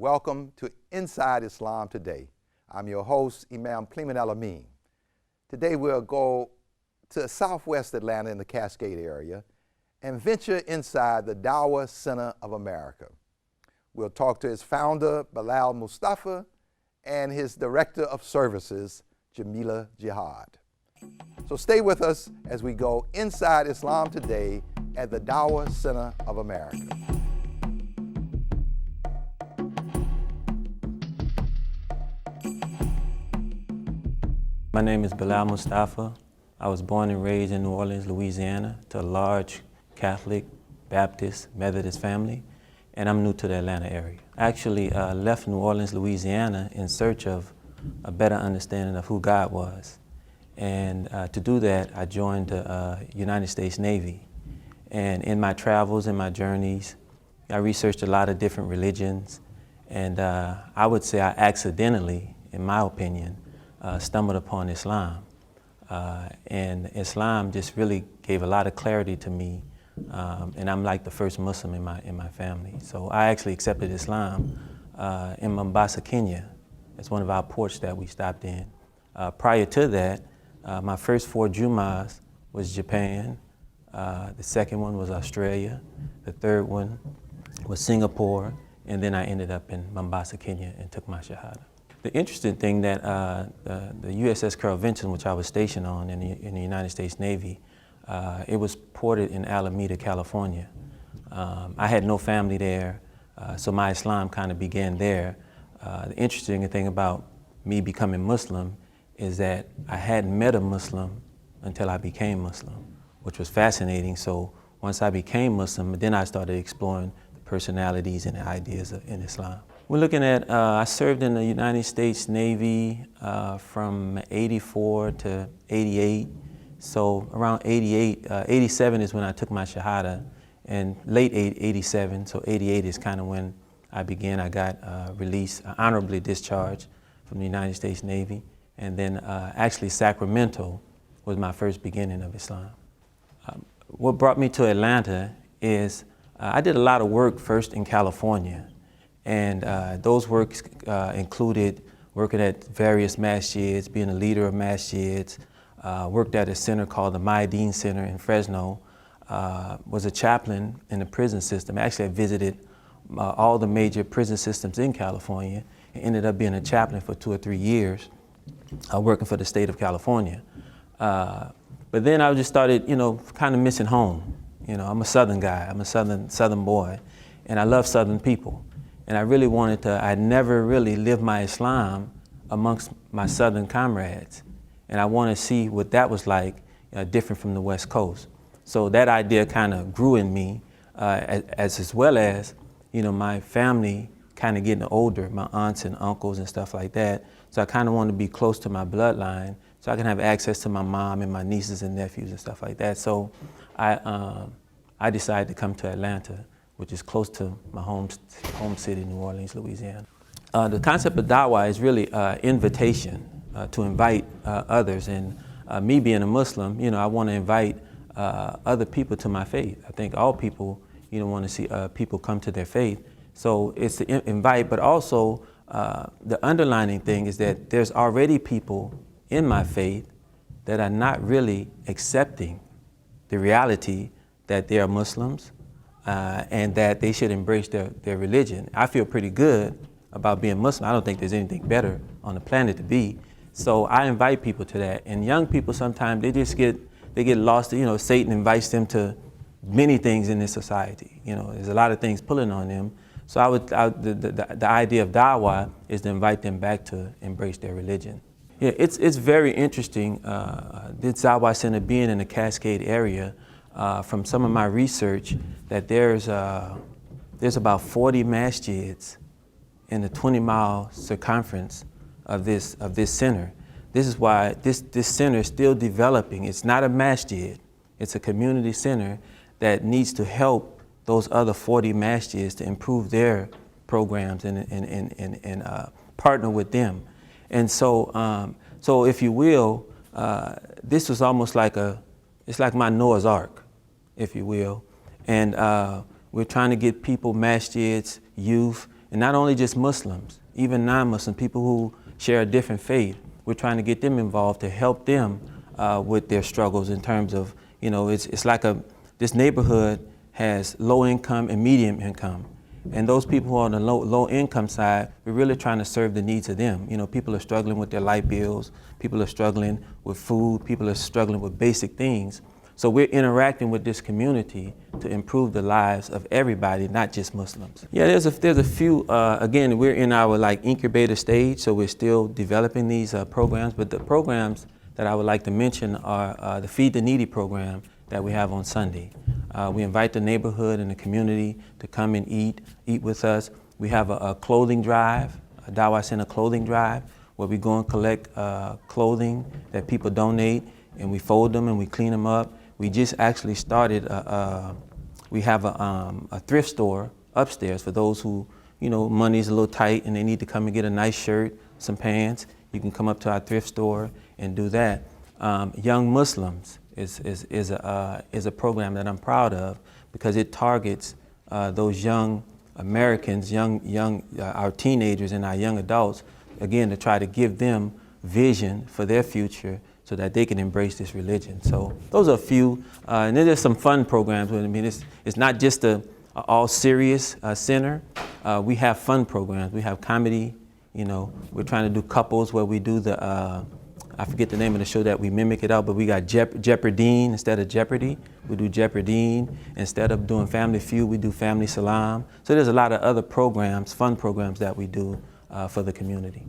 Welcome to Inside Islam Today. I'm your host, Imam Plemon El-Amin. Today we'll go to Southwest Atlanta in the Cascade area and venture inside the Dawah Center of America. We'll talk to its founder, Bilal Mustapha, and his director of services, Jamilah Jihad. So stay with us as we go inside Islam Today at the Dawah Center of America. My name is Bilal Mustapha. I was born and raised in New Orleans, Louisiana, to a large Catholic, Baptist, Methodist family, and I'm new to the Atlanta area. I actually left New Orleans, Louisiana in search of a better understanding of who God was. And to do that, I joined the United States Navy. And in my travels and my journeys, I researched a lot of different religions, and I would say I accidentally, in my opinion, stumbled upon Islam. And Islam just really gave a lot of clarity to me, and I'm like the first Muslim in my family. So I actually accepted Islam in Mombasa, Kenya. It's one of our ports that we stopped in. Prior to that, my first 4 Jummahs was Japan, the second one was Australia, the third one was Singapore, and then I ended up in Mombasa, Kenya and took my Shahada. The interesting thing that the USS Carl Vinson, which I was stationed on in the United States Navy, it was ported in Alameda, California. I had no family there, so my Islam kind of began there. The interesting thing about me becoming Muslim is that I hadn't met a Muslim until I became Muslim, which was fascinating. So once I became Muslim, then I started exploring the personalities and the ideas in Islam. We're looking at, I served in the United States Navy from 84 to 88. So around 88, 87 is when I took my Shahada, and late 87, so 88 is kind of when I began. I got released, honorably discharged from the United States Navy. And then actually Sacramento was my first beginning of Islam. What brought me to Atlanta is I did a lot of work first in California. And those works included working at various masjids, being a leader of masjids, worked at a center called the Mayadeen Center in Fresno, was a chaplain in the prison system. Actually, I visited all the major prison systems in California and ended up being a chaplain for 2 or 3 years, working for the state of California. But then I just started, kind of missing home. I'm a Southern guy, I'm a Southern boy, and I love Southern people. And I really wanted to, I never really lived my Islam amongst my Southern comrades. And I want to see what that was like, different from the West Coast. So that idea kind of grew in me, as well as, my family kind of getting older, my aunts and uncles and stuff like that. So I kind of wanted to be close to my bloodline so I can have access to my mom and my nieces and nephews and stuff like that. So I decided to come to Atlanta, which is close to my home city, New Orleans, Louisiana. The concept of Dawa is really invitation, to invite others. And me being a Muslim, I want to invite other people to my faith. I think all people, want to see people come to their faith. So it's to invite, but also the underlining thing is that there's already people in my faith that are not really accepting the reality that they are Muslims, and that they should embrace their religion. I feel pretty good about being Muslim. I don't think there's anything better on the planet to be. So I invite people to that. And young people sometimes, they get lost. Satan invites them to many things in this society. There's a lot of things pulling on them. So the idea of Dawa is to invite them back to embrace their religion. Yeah, it's very interesting, this Dawah Center being in the Cascade area, from some of my research, that there's there's about 40 masjids in the 20-mile circumference of this center. This is why this center is still developing. It's not a masjid. It's a community center that needs to help those other 40 masjids to improve their programs and partner with them. And so, so if you will, this was almost like it's like my Noah's Ark, if you will. And we're trying to get people, masjids, youth, and not only just Muslims, even non-Muslim, people who share a different faith. We're trying to get them involved to help them with their struggles in terms of, you know, it's like this neighborhood has low income and medium income. And those people who are on the low income side, we're really trying to serve the needs of them. You know, people are struggling with their light bills, people are struggling with food, people are struggling with basic things. So we're interacting with this community to improve the lives of everybody, not just Muslims. Yeah, there's a few, again, we're in our like incubator stage, so we're still developing these programs, but the programs that I would like to mention are the Feed the Needy program that we have on Sunday. We invite the neighborhood and the community to come and eat with us. We have a clothing drive, a Dawah Center clothing drive, where we go and collect clothing that people donate, and we fold them and we clean them up. We just actually started, we have a thrift store upstairs for those who, you know, money's a little tight and they need to come and get a nice shirt, some pants. You can come up to our thrift store and do that. Young Muslims is a program that I'm proud of because it targets those young Americans, our teenagers and our young adults, again, to try to give them vision for their future so that they can embrace this religion. So those are a few, and then there's some fun programs. I mean, it's not just a all serious center. We have fun programs. We have comedy. You know, we're trying to do couples where we do the, I forget the name of the show that we mimic it out, but we got Jeopardine instead of Jeopardy. We do Jeopardine. Instead of doing Family Feud, we do Family Salam. So there's a lot of other programs, fun programs that we do for the community.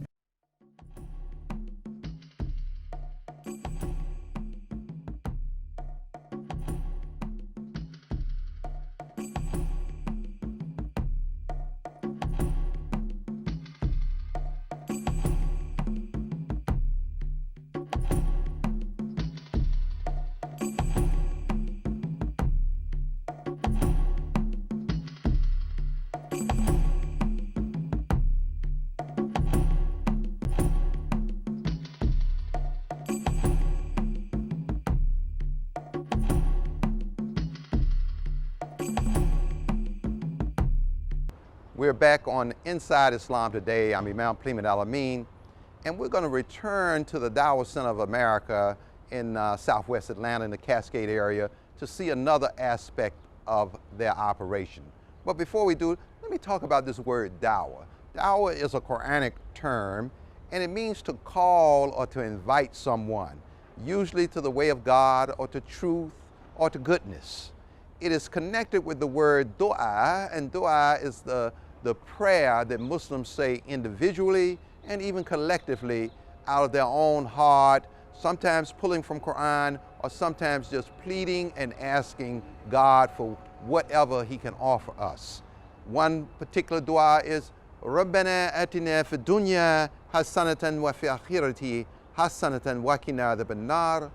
We're back on Inside Islam Today. I'm Imam Plemon El-Amin, and we're going to return to the Dawah Center of America in Southwest Atlanta in the Cascade area to see another aspect of their operation. But before we do, let me talk about this word Dawah. Dawah is a Quranic term, and it means to call or to invite someone, usually to the way of God or to truth or to goodness. It is connected with the word dua, and dua is the prayer that Muslims say individually and even collectively out of their own heart, sometimes pulling from Quran or sometimes just pleading and asking God for whatever He can offer us. One particular dua is رَبَّنَا آتِنَا فِي الدُّنْيَا حَسَنَةً وَفِي الْآخِرَةِ حَسَنَةً وَقِنَا عَذَابَ النَّارِ.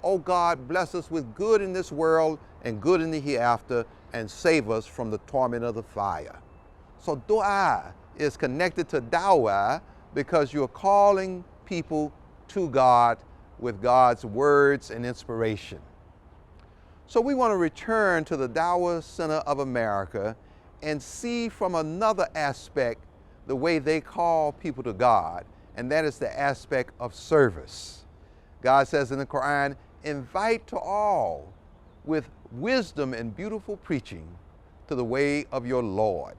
Oh God, bless us with good in this world and good in the hereafter, and save us from the torment of the fire. So dua is connected to dawah because you're calling people to God with God's words and inspiration. So we want to return to the Dawah Center of America and see from another aspect the way they call people to God, and that is the aspect of service. God says in the Quran, invite to all with wisdom and beautiful preaching to the way of your Lord.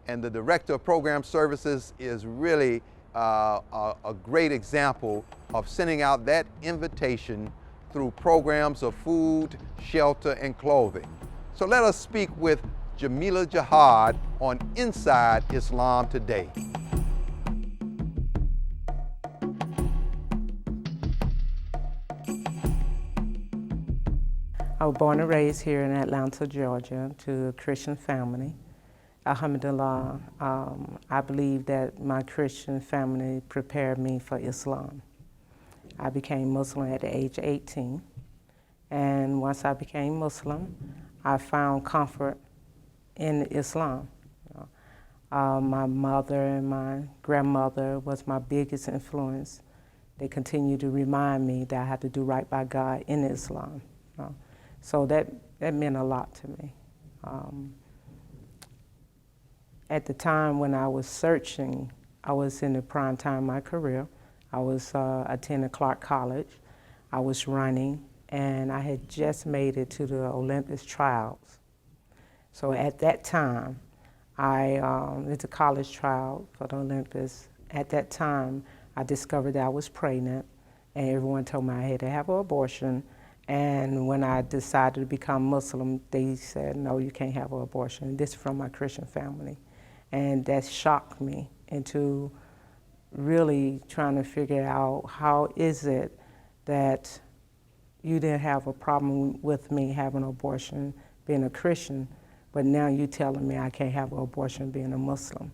And the Director of Program Services is really a great example of sending out that invitation through programs of food, shelter, and clothing. So let us speak with Jamilah Jihad on Inside Islam Today. I was born and raised here in Atlanta, Georgia, to a Christian family. Alhamdulillah, I believe that my Christian family prepared me for Islam. I became Muslim at the age of 18, and once I became Muslim, I found comfort in Islam. My mother and my grandmother was my biggest influence. They continue to remind me that I have to do right by God in Islam. So that meant a lot to me. At the time when I was searching, I was in the prime time of my career. I was attending Clark College. I was running, and I had just made it to the Olympics trials. So at that time, it's a college trial for the Olympics. At that time, I discovered that I was pregnant, and everyone told me I had to have an abortion. And when I decided to become Muslim, they said, no, you can't have an abortion. This is from my Christian family. And that shocked me into really trying to figure out how is it that you didn't have a problem with me having an abortion being a Christian, but now you're telling me I can't have an abortion being a Muslim.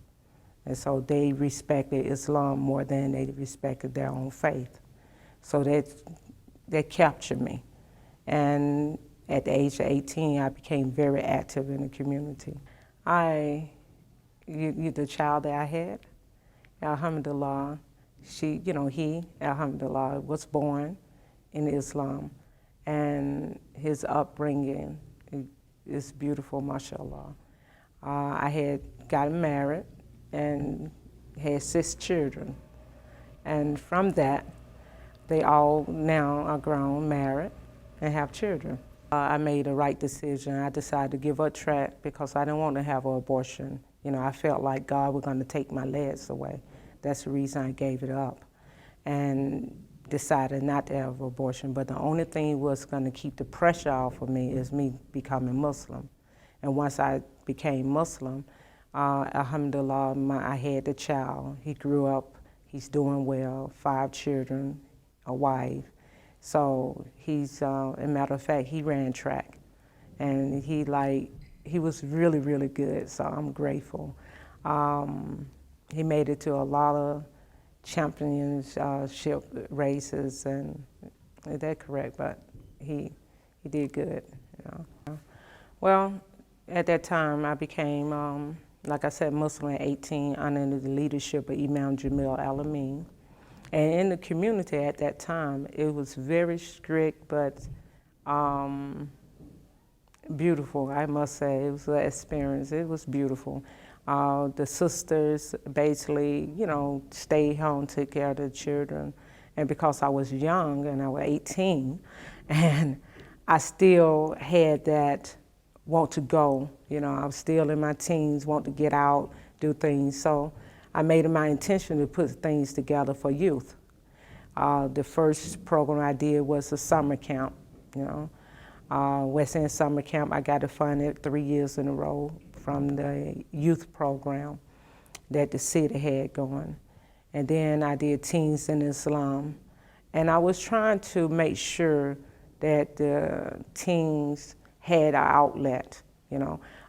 And so they respected Islam more than they respected their own faith. So that captured me. And at the age of 18, I became very active in the community. The child that I had, alhamdulillah, he, alhamdulillah, was born in Islam, and his upbringing is beautiful, mashallah. I had gotten married and had 6 children, and from that, they all now are grown, married, and have children. I made the right decision. I decided to give up track because I didn't want to have an abortion. I felt like God was going to take my legs away. That's the reason I gave it up and decided not to have an abortion. But the only thing was going to keep the pressure off of me is me becoming Muslim. And once I became Muslim, alhamdulillah, I had the child. He grew up, he's doing well, 5 children, a wife. So he's, as a matter of fact, he ran track. And he was really, really good, so I'm grateful. He made it to a lot of championship races, and is that correct? But he did good. Well, at that time, I became, like I said, Muslim at 18 under the leadership of Imam Plemon El-Amin. And in the community at that time, it was very strict, but beautiful, I must say. It was an experience. It was beautiful. The sisters basically, stayed home, took care of the children. And because I was young and I was 18, and I still had that want to go, I was still in my teens, want to get out, do things. So I made it my intention to put things together for youth. The first program I did was a summer camp, West End Summer Camp. I got it funded 3 years in a row from the youth program that the city had going. And then I did Teens in Islam. And I was trying to make sure that the teens had an outlet,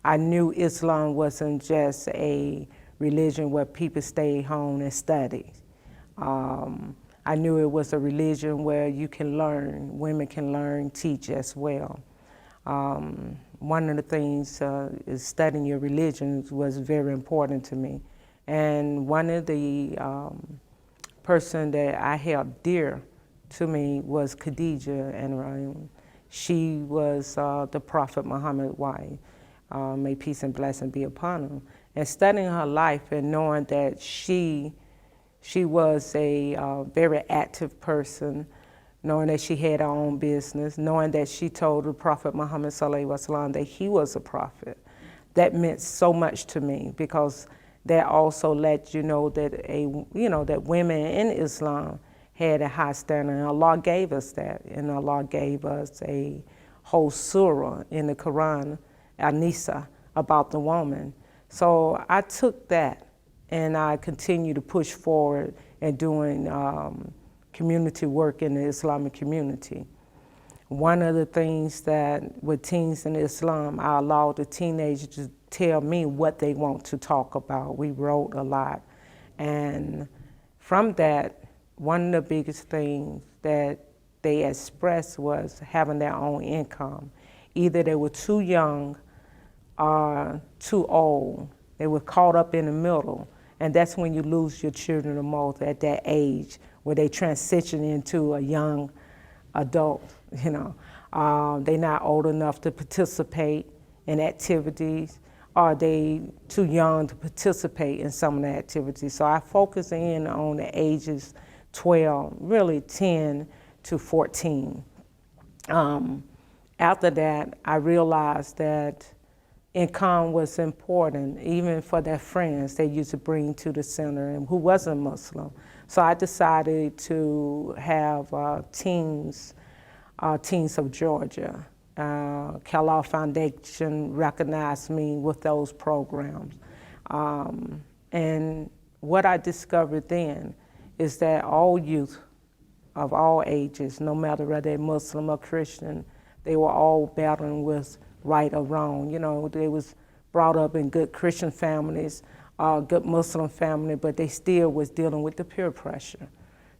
I knew Islam wasn't just a religion where people stayed home and studied. I knew it was a religion where you can learn, women can learn, teach as well. One of the things is studying your religion was very important to me. And one of the person that I held dear to me was Khadija, and she was the Prophet Muhammad's wife. May peace and blessing be upon him. And studying her life and knowing that she was a very active person, knowing that she had her own business, knowing that she told the Prophet Muhammad sallallahu alaihi wasallam that he was a prophet. That meant so much to me, because that also let you know that that women in Islam had a high standard, and Allah gave us that, and Allah gave us a whole surah in the Quran, An-Nisa, about the woman. So I took that and I continued to push forward and doing community work in the Islamic community. One of the things that with Teens in Islam, I allowed the teenagers to tell me what they want to talk about. We wrote a lot. And from that, one of the biggest things that they expressed was having their own income. Either they were too young or too old. They were caught up in the middle. And that's when you lose your children the most, at that age, where they transition into a young adult, you know. They're not old enough to participate in activities, or they too young to participate in some of the activities. So I focus in on the ages 12, really 10 to 14. After that, I realized that income was important, even for their friends they used to bring to the center and who wasn't Muslim. So I decided to have Teens of Georgia. Kellogg Foundation recognized me with those programs. And what I discovered then is that all youth of all ages, no matter whether they're Muslim or Christian, they were all battling with right or wrong. You know, they was brought up in good Christian families, good Muslim family, but they still was dealing with the peer pressure.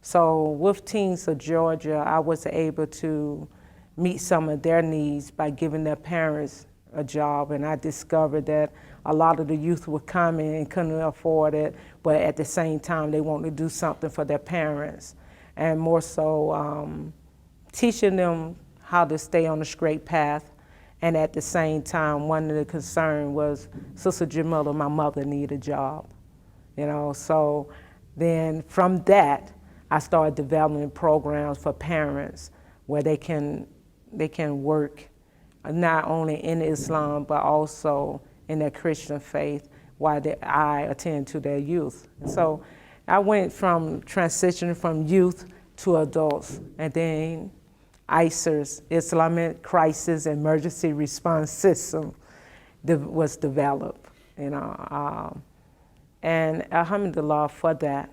So with Teens of Georgia, I was able to meet some of their needs by giving their parents a job, and I discovered that a lot of the youth were coming and couldn't afford it, but at the same time they wanted to do something for their parents, and more so teaching them how to stay on the straight path. And at the same time, one of the concerns was Sister Jamilah, my mother, needed a job, you know. So then from that, I started developing programs for parents where they can work not only in Islam, but also in their Christian faith while I attend to their youth. So I went from transitioning from youth to adults, and then ICERS, Islamic Crisis Emergency Response System, was developed, you know. And alhamdulillah for that.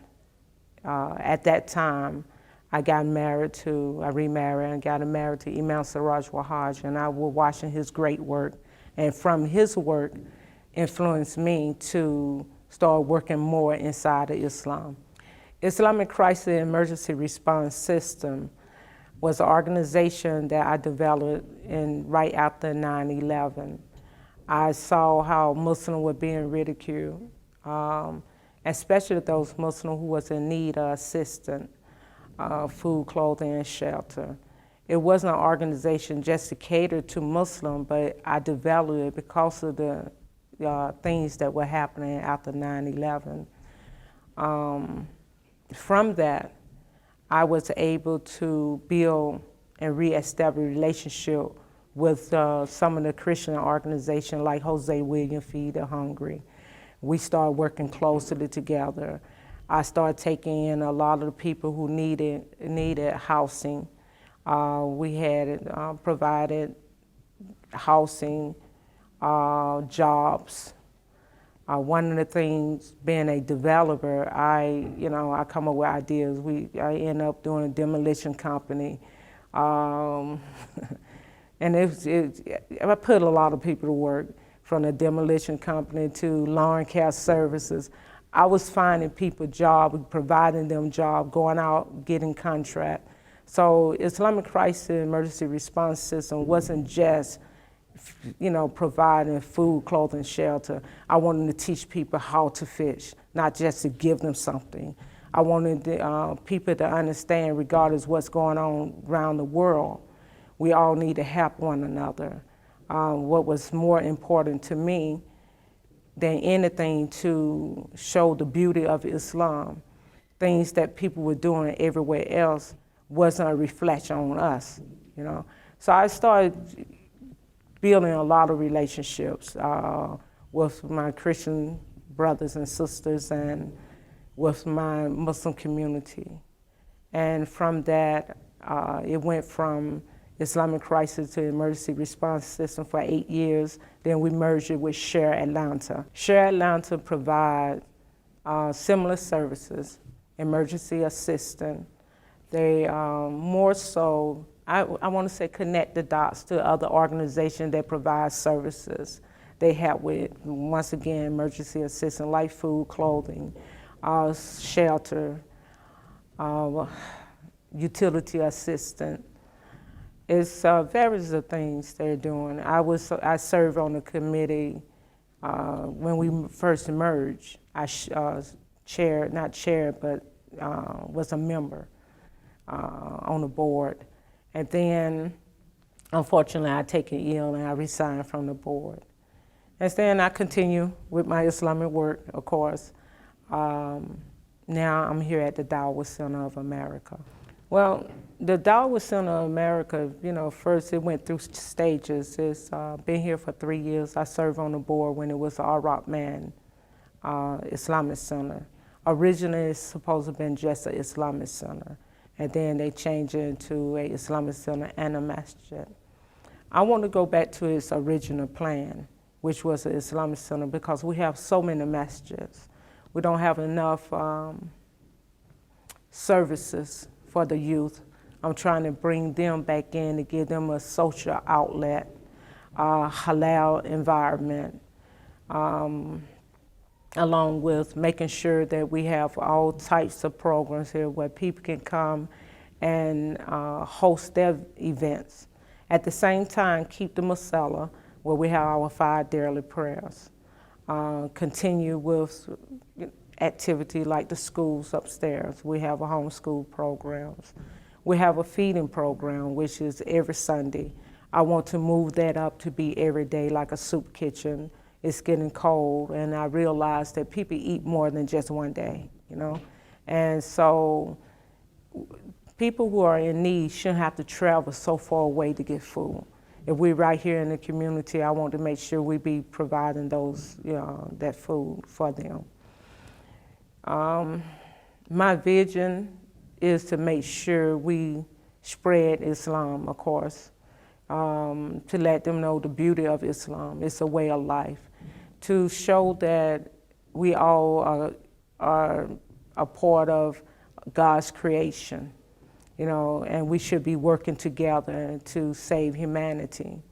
At that time, I remarried and got married to Imam Siraj Wahaj, and I was watching his great work. And from his work influenced me to start working more inside of Islam. Islamic Crisis Emergency Response System was an organization that I developed right after 9/11. I saw how Muslims were being ridiculed, especially those Muslims who was in need of assistance, food, clothing, and shelter. It wasn't an organization just to cater to Muslims, but I developed it because of the things that were happening after 9/11. From that, I was able to build and reestablish a relationship with some of the Christian organizations like Jose William Feed the Hungry. We started working closely together. I started taking in a lot of the people who needed housing. We had provided housing, jobs. One of the things, being a developer, I come up with ideas. I end up doing a demolition company. And I put a lot of people to work, from the demolition company to lawn care services. I was finding people jobs, providing them jobs, going out, getting contracts. So Islamic Crisis Emergency Response System wasn't just providing food, clothing, shelter. I wanted to teach people how to fish, not just to give them something. I wanted people to understand, regardless of what's going on around the world, we all need to help one another. What was more important to me than anything to show the beauty of Islam, things that people were doing everywhere else wasn't a reflection on us, So I started building a lot of relationships with my Christian brothers and sisters and with my Muslim community. And from that, it went from Islamic Crisis to Emergency Response System for 8 years. Then we merged it with Share Atlanta. Share Atlanta provides similar services, emergency assistance. They more so I want to say connect the dots to other organizations that provide services. They help with, once again, emergency assistance like food, clothing, shelter, utility assistance. It's various of things they're doing. I serve on the committee when we first emerged. I was a member on the board. And then, unfortunately, I taken ill and I resigned from the board. And then I continue with my Islamic work, of course. Now I'm here at the Dawah Center of America. Well, the Dawah Center of America, first it went through stages. It's been here for 3 years. I served on the board when it was the Ar-Rahman Islamic Center. Originally, it's supposed to have been just an Islamic Center, and then they changed it into an Islamic Center and a masjid. I want to go back to its original plan, which was an Islamic Center, because we have so many masjids. We don't have enough services for the youth. I'm trying to bring them back in to give them a social outlet, halal environment, along with making sure that we have all types of programs here where people can come and host their events. At the same time, keep the Musalla, where we have our 5 daily prayers. Continue with activity like the schools upstairs. We have a homeschool programs. We have a feeding program, which is every Sunday. I want to move that up to be every day, like a soup kitchen. It's getting cold, and I realize that people eat more than just one day, And so people who are in need shouldn't have to travel so far away to get food. If we're right here in the community, I want to make sure we be providing those, that food for them. My vision is to make sure we spread Islam, of course, to let them know the beauty of Islam. It's a way of life. To show that we all are a part of God's creation, and we should be working together to save humanity.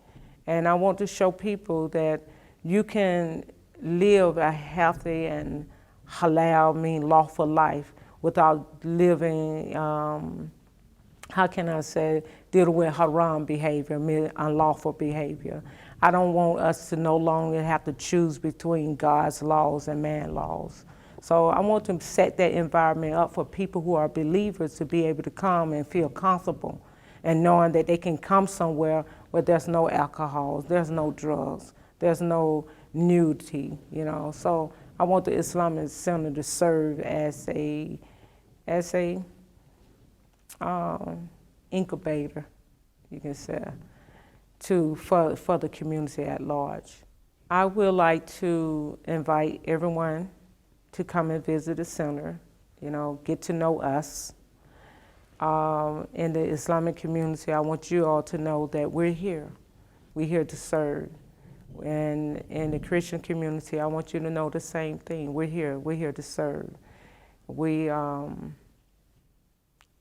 And I want to show people that you can live a healthy and halal, lawful life without living, dealing with haram behavior, unlawful behavior. I don't want us to no longer have to choose between God's laws and man's laws. So I want to set that environment up for people who are believers to be able to come and feel comfortable and knowing that they can come somewhere where there's no alcohol, there's no drugs, there's no nudity, So I want the Islamic Center to serve as a incubator, you can say, for the community at large. I would like to invite everyone to come and visit the center, get to know us. In the Islamic community, I want you all to know that we're here. We're here to serve. And in the Christian community, I want you to know the same thing. We're here to serve.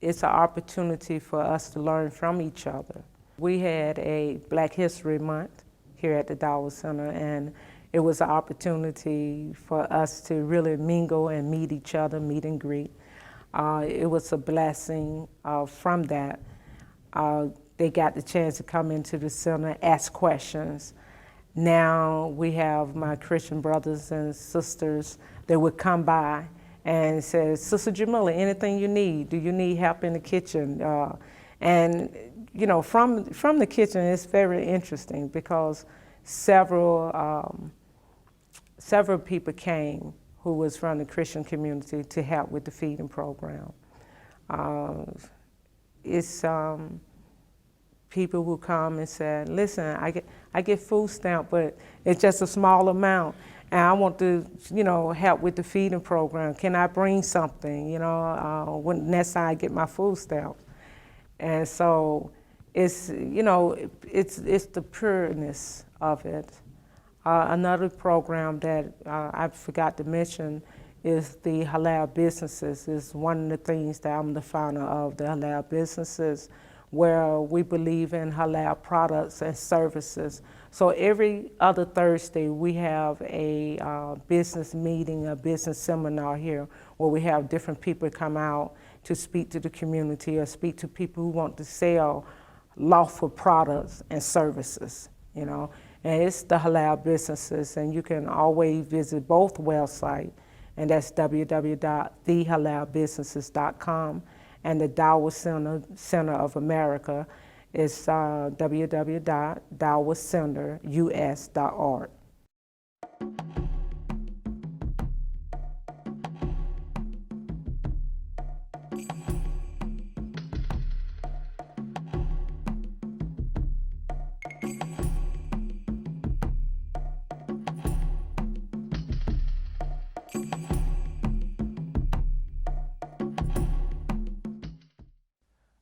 It's an opportunity for us to learn from each other. We had a Black History Month here at the Dawah Center, and it was an opportunity for us to really mingle and meet each other, meet and greet. It was a blessing from that. They got the chance to come into the center, ask questions. Now we have my Christian brothers and sisters that would come by and say, Sister Jamilah, anything you need? Do you need help in the kitchen? And from the kitchen, it's very interesting because several people came who was from the Christian community to help with the feeding program. It's people who come and say, listen, I get food stamp, but it's just a small amount, and I want to, help with the feeding program. Can I bring something, when next time I get my food stamp? And so it's, it's the pureness of it. Another program that I forgot to mention is the halal businesses. Is one of the things that I'm the founder of, the halal businesses, where we believe in halal products and services. So every other Thursday, we have a business meeting, a business seminar here, where we have different people come out to speak to the community or speak to people who want to sell lawful products and services, you know. And it's the halal businesses, and you can always visit both websites, and that's www.thehalalbusinesses.com, and the Dawah Center of America is www.dawahcenterus.org.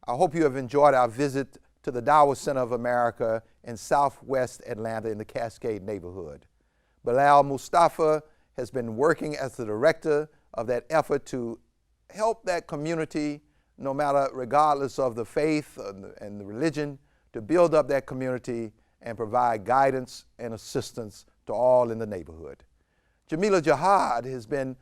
I hope you have enjoyed our visit to the Dawah Center of America in Southwest Atlanta in the Cascade neighborhood. Bilal Mustapha has been working as the director of that effort to help that community, no matter, regardless of the faith and the religion, to build up that community and provide guidance and assistance to all in the neighborhood. Jamilah Jihad has been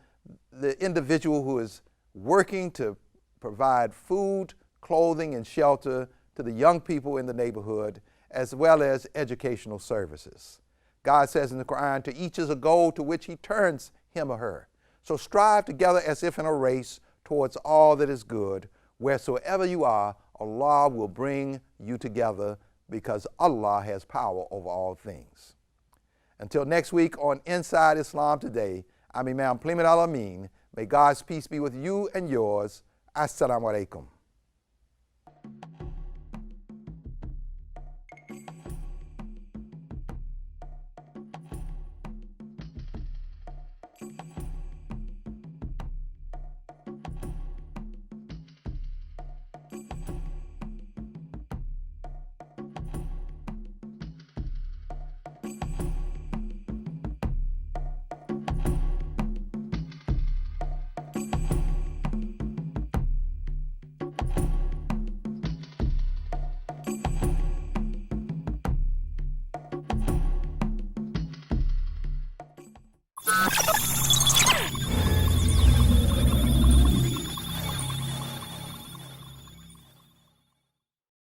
the individual who is working to provide food, clothing, and shelter to the young people in the neighborhood, as well as educational services. God says in the Quran, to each is a goal to which he turns him or her. So strive together as if in a race towards all that is good. Wheresoever you are, Allah will bring you together, because Allah has power over all things. Until next week on Inside Islam Today, I'm Imam Plemon El-Amin. May God's peace be with you and yours. Assalamu alaikum.